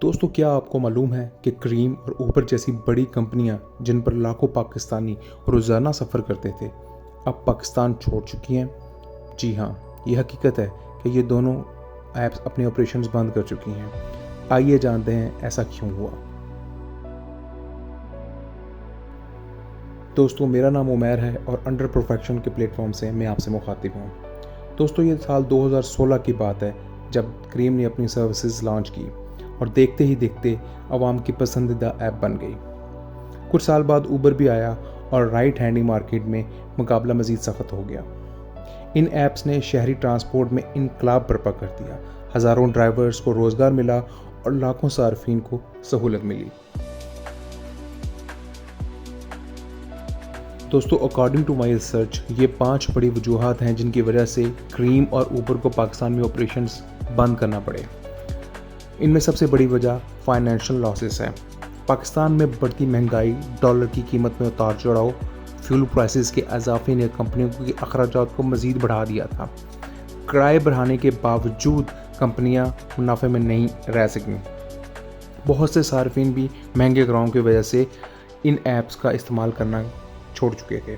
दोस्तों, क्या आपको मालूम है कि क्रीम और ऊबर जैसी बड़ी कंपनियां जिन पर लाखों पाकिस्तानी रोज़ाना सफ़र करते थे, अब पाकिस्तान छोड़ चुकी हैं। जी हाँ, ये हकीकत है कि ये दोनों ऐप्स अपने ऑपरेशंस बंद कर चुकी हैं। आइए जानते हैं ऐसा क्यों हुआ। दोस्तों, मेरा नाम उमैर है और अंडर परफेक्शन के प्लेटफॉर्म से मैं आपसे मुखातिब हूँ। दोस्तों, ये साल 2016 की बात है जब क्रीम ने अपनी सर्विसेज लॉन्च की और देखते ही देखते आवाम की पसंदीदा ऐप बन गई। कुछ साल बाद ऊबर भी आया और राइड हैंडिंग मार्केट में मुकाबला मज़ीद सख्त हो गया। इन ऐप्स ने शहरी ट्रांसपोर्ट में इनकलाब बर्पा कर दिया। हज़ारों ड्राइवर्स को रोज़गार मिला और लाखों सार्फिन को सहूलत मिली। दोस्तों, अकॉर्डिंग टू माई रिसर्च, ये 5 बड़ी वजूहात हैं जिनकी वजह से क्रीम और ऊबर को पाकिस्तान में ऑपरेशंस बंद करना पड़े। इनमें सबसे बड़ी वजह फाइनेंशियल लॉसेस है। पाकिस्तान में बढ़ती महंगाई, डॉलर की कीमत में उतार चढ़ाव, फ्यूल प्राइसेस के इजाफे ने कंपनियों के अखराजात को मज़ीद बढ़ा दिया था। किराए बढ़ाने के बावजूद कंपनियां मुनाफे में नहीं रह सकीं। बहुत से सार्फिन भी महंगे किरायों की वजह से इन ऐप्स का इस्तेमाल करना छोड़ चुके थे।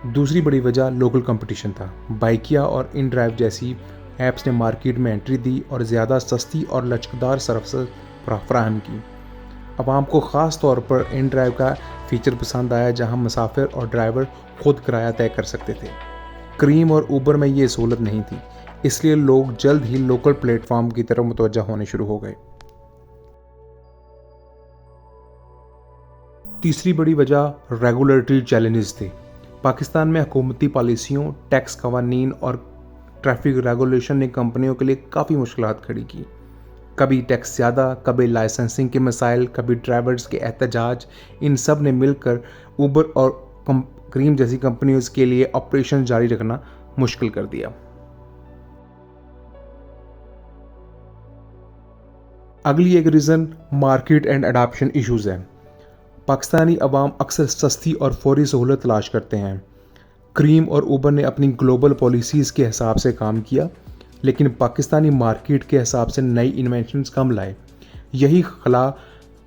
दूसरी बड़ी वजह लोकल कंपटीशन था। बाइकिया और इन ड्राइव जैसी ऐप्स ने मार्केट में एंट्री दी और ज़्यादा सस्ती और लचकदार सर्विस फराहम की। आवाम को ख़ास तौर पर इन ड्राइव का फीचर पसंद आया, जहां मुसाफिर और ड्राइवर खुद किराया तय कर सकते थे। क्रीम और ऊबर में ये सहूलत नहीं थी, इसलिए लोग जल्द ही लोकल प्लेटफॉर्म की तरफ मुतवज्जा होने शुरू हो गए। तीसरी बड़ी वजह रेगुलेटरी चैलेंजेस थे। पाकिस्तान में हुकूमती पॉलिसियों, टैक्स कवानीन और ट्रैफिक रेगुलेशन ने कंपनियों के लिए काफ़ी मुश्किलात खड़ी की। कभी टैक्स ज़्यादा, कभी लाइसेंसिंग के मसाइल, कभी ड्राइवर्स के एहतजाज, इन सब ने मिलकर ऊबर और क्रीम जैसी कंपनियों के लिए ऑपरेशन जारी रखना मुश्किल कर दिया। अगली एक reason market and adoption issues है। पाकिस्तानी अवाम अक्सर सस्ती और फौरी सहूलत तलाश करते हैं। क्रीम और ऊबर ने अपनी ग्लोबल पॉलिसीज़ के हिसाब से काम किया, लेकिन पाकिस्तानी मार्केट के हिसाब से नई इन्वेंशंस कम लाए। यही खला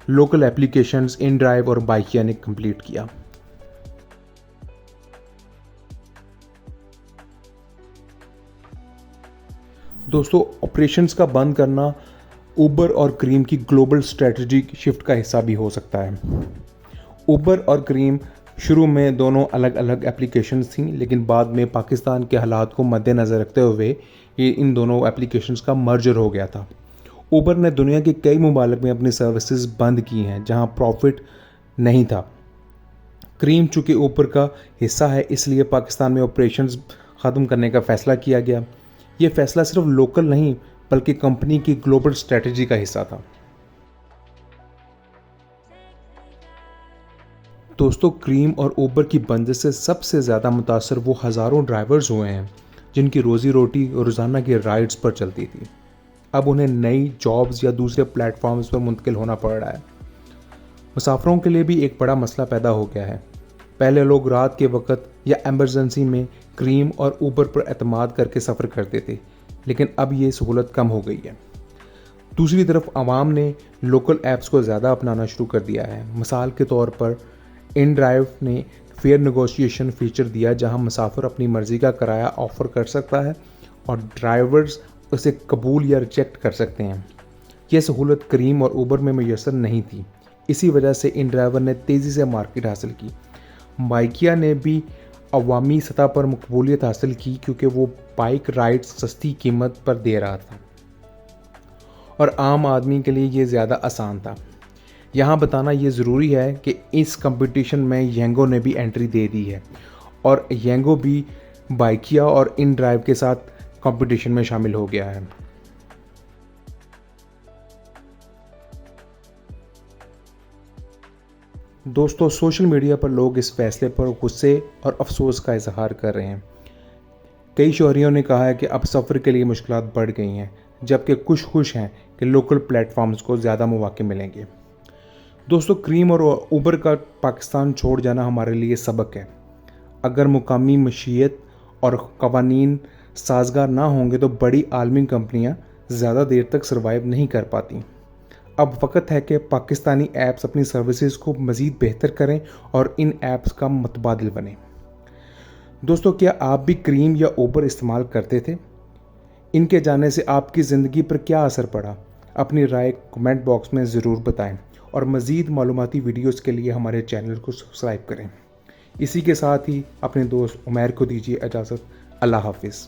लोकल एप्लीकेशंस इन ड्राइव और बाइकिया ने कंप्लीट किया। दोस्तों, ऑपरेशंस का बंद करना ऊबर और क्रीम की ग्लोबल स्ट्रेटजिक शिफ्ट का हिस्सा भी हो सकता है। ऊबर और क्रीम शुरू में दोनों अलग अलग एप्लीकेशंस थीं, लेकिन बाद में पाकिस्तान के हालात को मद्देनज़र रखते हुए ये इन दोनों एप्लीकेशंस का मर्जर हो गया था। ऊबर ने दुनिया के कई मुमालिक में अपनी सर्विसेज बंद की हैं जहां प्रॉफिट नहीं था। क्रीम चूँकि ऊबर का हिस्सा है, इसलिए पाकिस्तान में ऑपरेशंस ख़त्म करने का फ़ैसला किया गया। ये फ़ैसला सिर्फ लोकल नहीं बल्कि कंपनी की ग्लोबल स्ट्रेटजी का हिस्सा था। दोस्तों, क्रीम और ऊबर की बंदिश से सबसे ज़्यादा मुतासर वो हज़ारों ड्राइवर्स हुए हैं जिनकी रोज़ी रोटी रोज़ाना की राइड्स पर चलती थी। अब उन्हें नई जॉब्स या दूसरे प्लेटफॉर्म्स पर मुंतकिल होना पड़ रहा है। मुसाफिरों के लिए भी एक बड़ा मसला पैदा हो गया है। पहले लोग रात के वक्त या एमरजेंसी में क्रीम और ऊबर पर एतमाद करके सफ़र करते थे, लेकिन अब ये सहूलत कम हो गई है। दूसरी तरफ आवाम ने लोकल ऐप्स को ज़्यादा अपनाना शुरू कर दिया है। मिसाल के तौर पर इन ड्राइव ने फेयर नेगोशिएशन फीचर दिया, जहां मुसाफिर अपनी मर्ज़ी का किराया ऑफ़र कर सकता है और ड्राइवर्स उसे कबूल या रिजेक्ट कर सकते हैं। यह सहूलत क्रीम और ऊबर में मैसर नहीं थी। इसी वजह से इन ड्राइवर ने तेज़ी से मार्केट हासिल की। बाइकिया ने भी अवामी सतह पर मकबूलियत हासिल की क्योंकि वो बाइक राइड सस्ती कीमत पर दे रहा था और आम आदमी के लिए ये ज़्यादा आसान था। यहाँ बताना ये ज़रूरी है कि इस कंपटीशन में येंगो ने भी एंट्री दे दी है और येंगो भी बाइकिया और इन ड्राइव के साथ कंपटीशन में शामिल हो गया है। दोस्तों, सोशल मीडिया पर लोग इस फैसले पर गुस्से और अफसोस का इजहार कर रहे हैं। कई शहरियों ने कहा है कि अब सफ़र के लिए मुश्किलात बढ़ गई हैं, जबकि कुछ खुश हैं कि लोकल प्लेटफॉर्म्स को ज़्यादा मौके मिलेंगे। दोस्तों, क्रीम और ऊबर का पाकिस्तान छोड़ जाना हमारे लिए सबक है। अगर मुकामी मशीयत और कवानीन साजगार ना होंगे तो बड़ी आलमी कंपनियां ज़्यादा देर तक सर्वाइव नहीं कर पाती। अब वक्त है कि पाकिस्तानी ऐप्स अपनी सर्विसेज को मज़ीद बेहतर करें और इन ऐप्स का मुतबादिल बने। दोस्तों, क्या आप भी क्रीम या उबर इस्तेमाल करते थे? इनके जाने से आपकी ज़िंदगी पर क्या असर पड़ा? अपनी राय कमेंट बॉक्स में ज़रूर बताएं और मज़ीद मालूमाती वीडियोस के लिए हमारे चैनल को सब्सक्राइब करें। इसी के साथ ही अपने दोस्त उमैर को दीजिए इजाज़त। अल्लाह हाफिज़।